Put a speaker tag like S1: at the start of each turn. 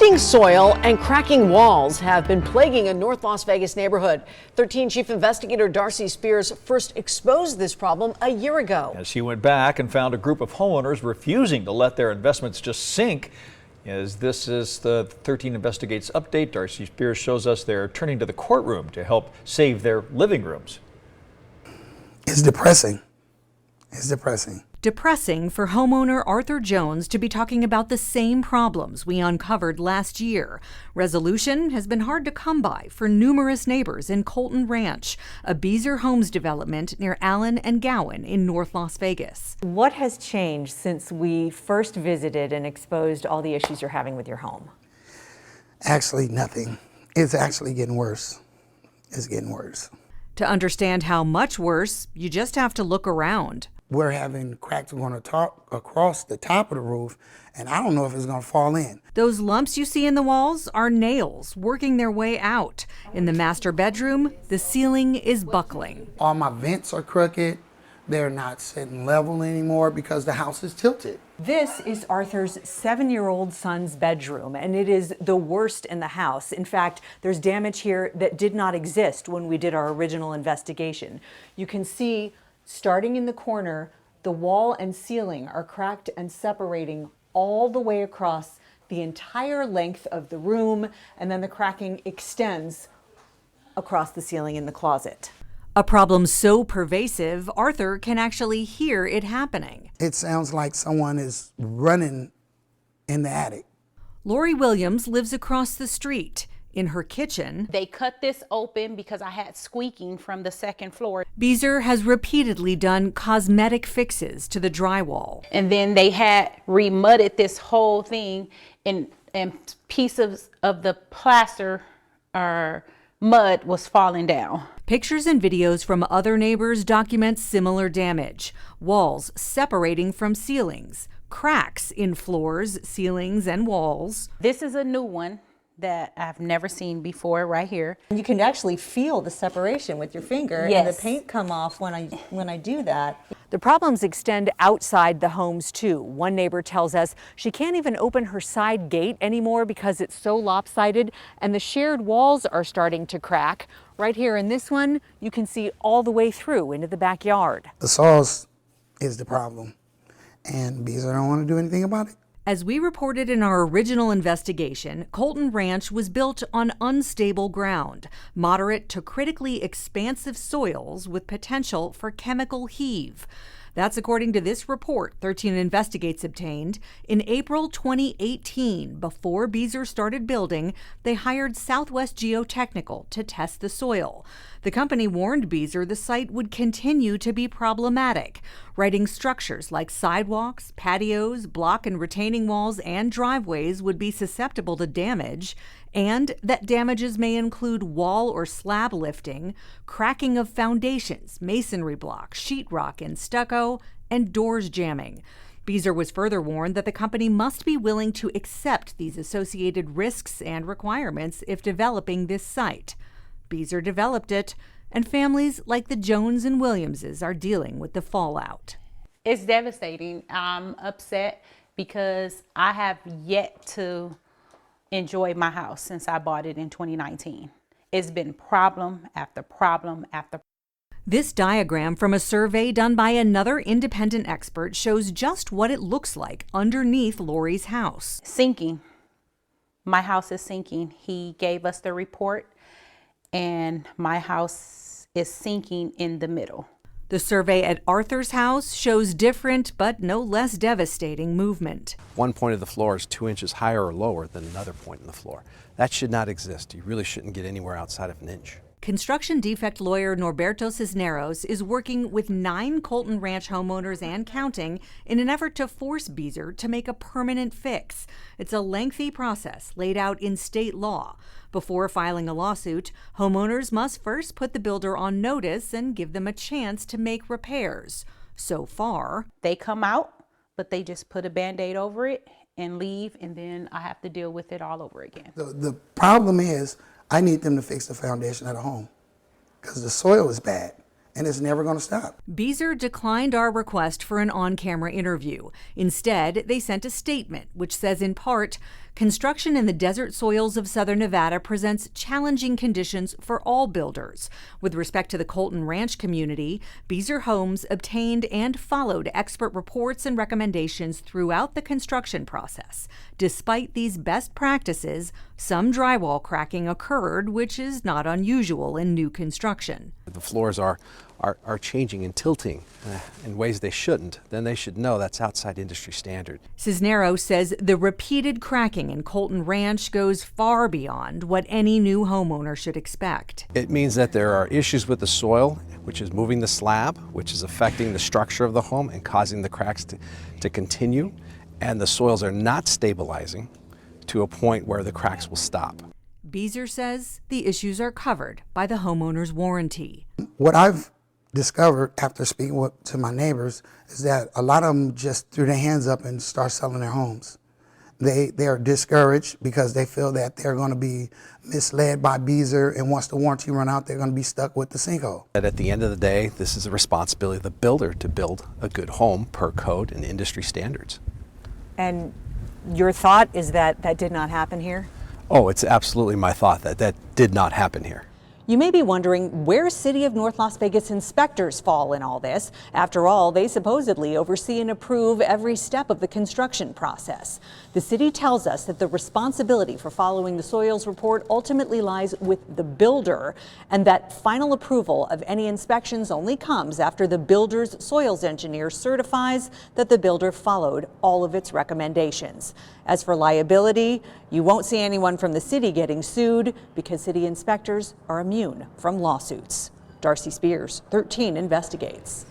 S1: rotting soil and cracking walls have been plaguing a North Las Vegas neighborhood. 13 Chief Investigator Darcy Spears first exposed this problem a year ago.
S2: As she went back and found a group of homeowners refusing to let their investments just sink. As this is the 13 Investigates update, Darcy Spears shows us they're turning to the courtroom to help save their living rooms.
S3: It's depressing. It's depressing.
S4: Depressing for homeowner Arthur Jones to be talking about the same problems we uncovered last year. Resolution has been hard to come by for numerous neighbors in Colton Ranch, a Beazer Homes development near Allen and Gowan in North Las Vegas.
S5: What has changed since we first visited and exposed all the issues you're having with your home?
S3: Actually, nothing. It's actually getting worse. It's getting worse.
S4: To understand how much worse, you just have to look around.
S3: We're having cracks going to across the top of the roof, and I don't know if it's going to fall in.
S4: Those lumps you see in the walls are nails working their way out. In the master bedroom, the ceiling is buckling.
S3: All my vents are crooked. They're not sitting level anymore because the house is tilted.
S5: This is Arthur's 7-year-old son's bedroom, and it is the worst in the house. In fact, there's damage here that did not exist when we did our original investigation. You can see, starting in the corner, the wall and ceiling are cracked and separating all the way across the entire length of the room, and then the cracking extends across the ceiling in the closet.
S4: A problem so pervasive, Arthur can actually hear it happening.
S3: It sounds like someone is running in the attic.
S4: Lori Williams lives across the street. In her kitchen,
S6: they cut this open because I had squeaking from the second floor.
S4: Beazer has repeatedly done cosmetic fixes to the drywall.
S6: And then they had remudded this whole thing, and pieces of the plaster or mud was falling down.
S4: Pictures and videos from other neighbors document similar damage. Walls separating from ceilings, cracks in floors, ceilings, and walls.
S6: This is a new one that I've never seen before right here.
S5: You can actually feel the separation with your finger,
S6: yes,
S5: and the paint come off when I do that. The problems extend outside the homes too. One neighbor tells us she can't even open her side gate anymore because it's so lopsided, and the shared walls are starting to crack. Right here in this one, you can see all the way through into the backyard.
S3: The saws is the problem, and Beazer don't want to do anything about it.
S4: As we reported in our original investigation, Colton Ranch was built on unstable ground, moderate to critically expansive soils with potential for chemical heave. That's according to this report 13 Investigates obtained. In April 2018, before Beazer started building, they hired Southwest Geotechnical to test the soil. The company warned Beazer the site would continue to be problematic, writing structures like sidewalks, patios, block and retaining walls, and driveways would be susceptible to damage, and that damages may include wall or slab lifting, cracking of foundations, masonry blocks, sheetrock and stucco, and doors jamming. Beazer was further warned that the company must be willing to accept these associated risks and requirements if developing this site. Beazer developed it, and families like the Jones and Williamses are dealing with the fallout.
S6: It's devastating. I'm upset because I have yet to enjoy my house since I bought it in 2019. It's been problem after problem after problem.
S4: This diagram from a survey done by another independent expert shows just what it looks like underneath Lori's house.
S6: Sinking. My house is sinking. He gave us the report, and my house is sinking in the middle.
S4: The survey at Arthur's house shows different but no less devastating movement.
S7: One point of the floor is 2 inches higher or lower than another point in the floor. That should not exist. You really shouldn't get anywhere outside of an inch.
S4: Construction defect lawyer Norberto Cisneros is working with 9 Colton Ranch homeowners and counting in an effort to force Beazer to make a permanent fix. It's a lengthy process laid out in state law. Before filing a lawsuit, homeowners must first put the builder on notice and give them a chance to make repairs. So far,
S6: they come out, but they just put a Band-Aid over it and leave, and then I have to deal with it all over again.
S3: The problem is I need them to fix the foundation of the home because the soil is bad. and it's never going to stop.
S4: Beazer declined our request for an on-camera interview. Instead, they sent a statement which says in part, Construction in the desert soils of southern Nevada presents challenging conditions for all builders. With respect to the Colton Ranch community, Beazer Homes obtained and followed expert reports and recommendations throughout the construction process. Despite these best practices, some drywall cracking occurred, which is not unusual in new construction.
S7: The floors are changing and tilting in ways they shouldn't, then they should know that's outside industry standard.
S4: Cisneros says the repeated cracking in Colton Ranch goes far beyond what any new homeowner should expect.
S7: It means that there are issues with the soil, which is moving the slab, which is affecting the structure of the home and causing the cracks to continue, and the soils are not stabilizing to a point where the cracks will stop.
S4: Beazer says the issues are covered by the homeowner's warranty.
S3: What I've discovered after speaking to my neighbors is that a lot of them just threw their hands up and start selling their homes. They are discouraged because they feel that they're going to be misled by Beazer, and once the warranty run out, they're going to be stuck with the sinkhole.
S7: At the end of the day, this is a responsibility of the builder to build a good home per code and industry standards.
S5: And your thought is that that did not happen here?
S7: Oh, it's absolutely my thought that that did not happen here.
S5: You may be wondering where City of North Las Vegas inspectors fall in all this. After all, they supposedly oversee and approve every step of the construction process. The city tells us that the responsibility for following the soils report ultimately lies with the builder, and that final approval of any inspections only comes after the builder's soils engineer certifies that the builder followed all of its recommendations. As for liability, you won't see anyone from the city getting sued because city inspectors are immune from lawsuits. Darcy Spears, 13 Investigates.